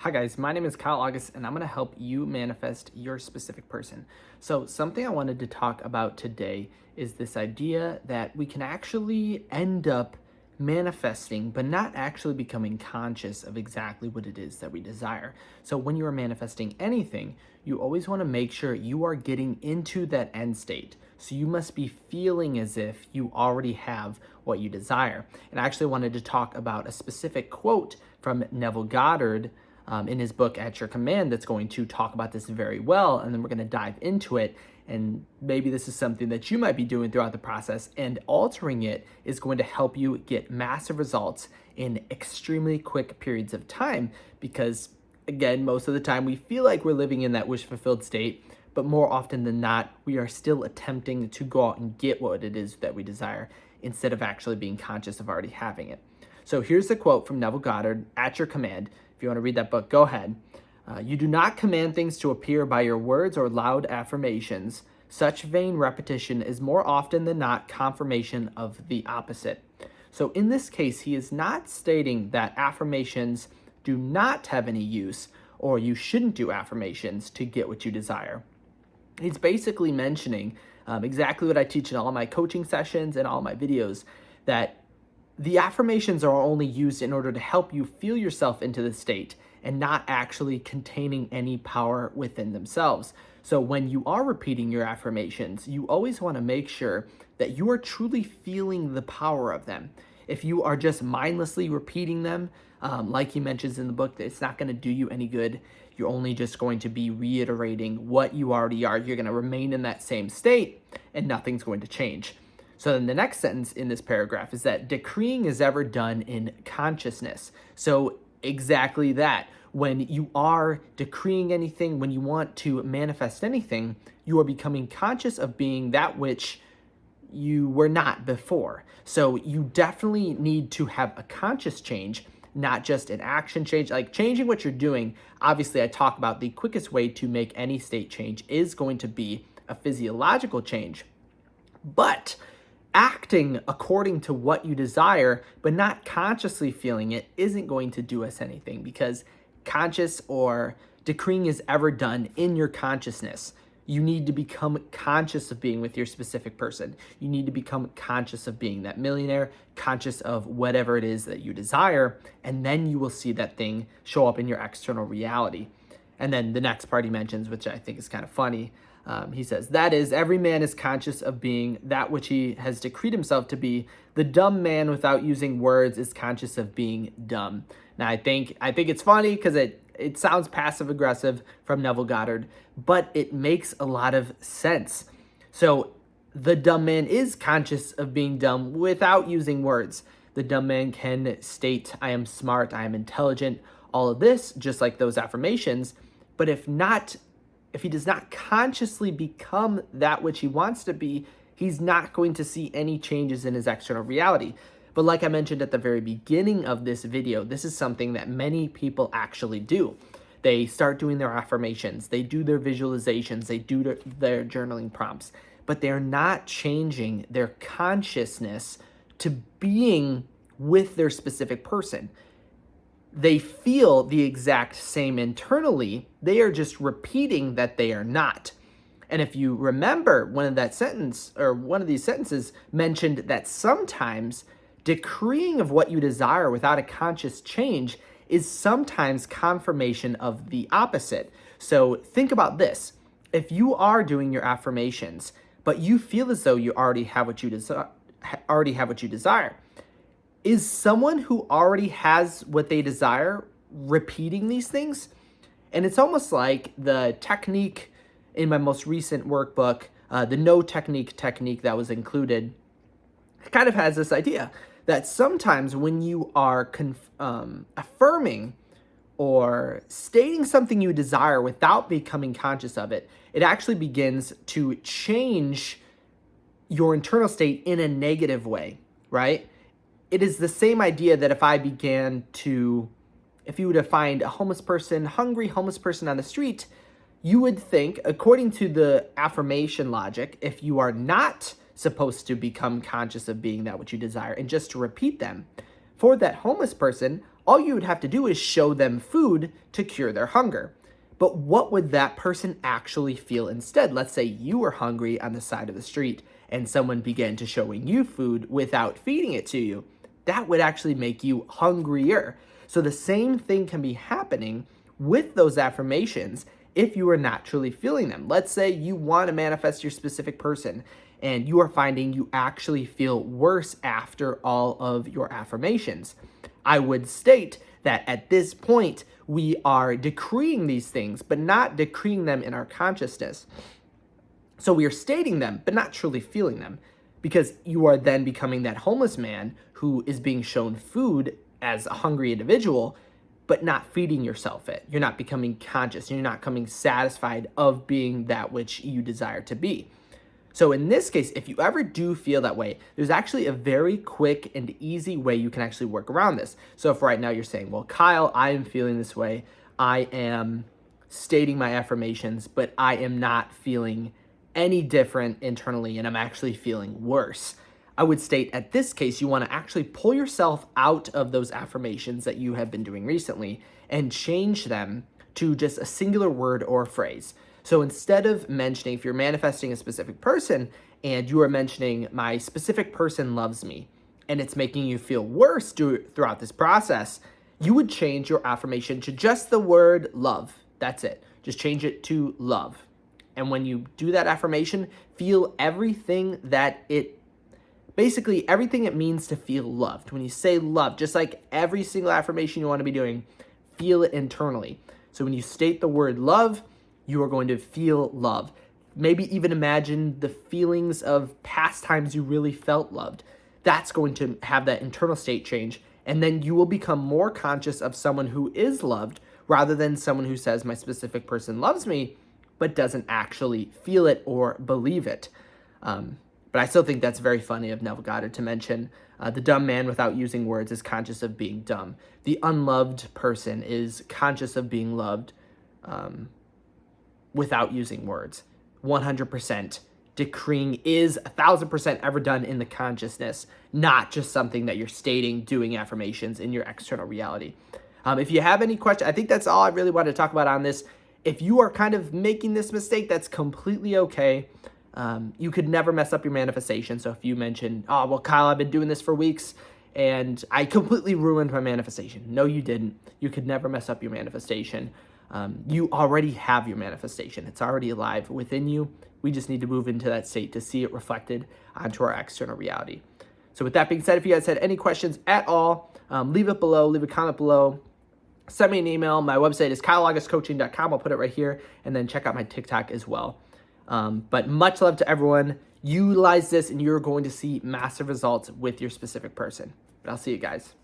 Hi guys, my name is Kyle August and I'm going to help you manifest your specific person. So something I wanted to talk about today is this idea that we can actually end up manifesting but not actually becoming conscious of exactly what it is that we desire. So when you are manifesting anything, you always want to make sure you are getting into that end state. So you must be feeling as if you already have what you desire. And I actually wanted to talk about a specific quote from Neville Goddard in his book At Your Command that's going to talk about this very well, and then we're going to dive into it. And maybe this is something that you might be doing throughout the process, and altering it is going to help you get massive results in extremely quick periods of time, because again, most of the time we feel like we're living in that wish fulfilled state, but more often than not, we are still attempting to go out and get what it is that we desire instead of actually being conscious of already having it. So here's the quote from Neville Goddard, At Your Command. If you want to read that book, go ahead. You do not command things to appear by your words or loud affirmations. Such vain repetition is more often than not confirmation of the opposite. So in this case, he is not stating that affirmations do not have any use or you shouldn't do affirmations to get what you desire. He's basically mentioning exactly what I teach in all my coaching sessions and all my videos, that the affirmations are only used in order to help you feel yourself into the state and not actually containing any power within themselves. So when you are repeating your affirmations, you always want to make sure that you are truly feeling the power of them. If you are just mindlessly repeating them, like he mentions in the book, that it's not going to do you any good. You're only just going to be reiterating what you already are. You're going to remain in that same state and nothing's going to change. So then the next sentence in this paragraph is that decreeing is ever done in consciousness. So exactly that. When you are decreeing anything, when you want to manifest anything, you are becoming conscious of being that which you were not before. So you definitely need to have a conscious change, not just an action change, like changing what you're doing. Obviously, I talk about the quickest way to make any state change is going to be a physiological change. But acting according to what you desire, but not consciously feeling it, isn't going to do us anything, because conscious or decreeing is ever done in your consciousness. You need to become conscious of being with your specific person. You need to become conscious of being that millionaire, conscious of whatever it is that you desire, and then you will see that thing show up in your external reality. And then the next part he mentions, which I think is kind of funny, he says, that is, every man is conscious of being that which he has decreed himself to be. The dumb man without using words is conscious of being dumb. Now, I think it's funny because it sounds passive aggressive from Neville Goddard, but it makes a lot of sense. So the dumb man is conscious of being dumb without using words. The dumb man can state, I am smart, I am intelligent, all of this, just like those affirmations. But if he does not consciously become that which he wants to be, he's not going to see any changes in his external reality. But like I mentioned at the very beginning of this video, this is something that many people actually do. They start doing their affirmations, they do their visualizations, they do their journaling prompts, but they're not changing their consciousness to being with their specific person. They feel the exact same internally. They are just repeating that they are not. And if you remember, one of these sentences mentioned that sometimes decreeing of what you desire without a conscious change is sometimes confirmation of the opposite. So think about this. If you are doing your affirmations, but you feel as though you already have what you desire, is someone who already has what they desire repeating these things? And it's almost like the technique in my most recent workbook, the no technique that was included, kind of has this idea that sometimes when you are affirming or stating something you desire without becoming conscious of it, it actually begins to change your internal state in a negative way, right? It is the same idea that if you were to find a hungry homeless person on the street, you would think, according to the affirmation logic, if you are not supposed to become conscious of being that which you desire and just to repeat them, for that homeless person, all you would have to do is show them food to cure their hunger. But what would that person actually feel instead? Let's say you were hungry on the side of the street and someone began to showing you food without feeding it to you. That would actually make you hungrier. So the same thing can be happening with those affirmations if you are not truly feeling them. Let's say you want to manifest your specific person and you are finding you actually feel worse after all of your affirmations. I would state that at this point, we are decreeing these things, but not decreeing them in our consciousness. So we are stating them, but not truly feeling them, because you are then becoming that homeless man who is being shown food as a hungry individual, but not feeding yourself it. You're not becoming conscious. You're not becoming satisfied of being that which you desire to be. So in this case, if you ever do feel that way, there's actually a very quick and easy way you can actually work around this. So if right now you're saying, well, Kyle, I am feeling this way. I am stating my affirmations, but I am not feeling any different internally, and I'm actually feeling worse. I would state at this case, you want to actually pull yourself out of those affirmations that you have been doing recently and change them to just a singular word or phrase. So instead of mentioning, if you're manifesting a specific person and you are mentioning my specific person loves me and it's making you feel worse throughout this process, you would change your affirmation to just the word love. That's it. Just change it to love. And when you do that affirmation, feel everything that basically everything it means to feel loved. When you say love, just like every single affirmation you want to be doing, feel it internally. So when you state the word love, you are going to feel love. Maybe even imagine the feelings of past times you really felt loved. That's going to have that internal state change. And then you will become more conscious of someone who is loved rather than someone who says my specific person loves me, but doesn't actually feel it or believe it. But I still think that's very funny of Neville Goddard to mention. The dumb man without using words is conscious of being dumb. The unloved person is conscious of being loved without using words. 100% decreeing is 1,000% ever done in the consciousness, not just something that you're stating, doing affirmations in your external reality. If you have any questions, I think that's all I really wanted to talk about on this. If you are kind of making this mistake, that's completely okay. You could never mess up your manifestation. So if you mention, oh, well, Kyle, I've been doing this for weeks and I completely ruined my manifestation. No, you didn't. You could never mess up your manifestation. You already have your manifestation. It's already alive within you. We just need to move into that state to see it reflected onto our external reality. So with that being said, if you guys had any questions at all, leave it below, leave a comment below. Send me an email. My website is kyleaugustcoaching.com. I'll put it right here. And then check out my TikTok as well. But much love to everyone. Utilize this and you're going to see massive results with your specific person. But I'll see you guys.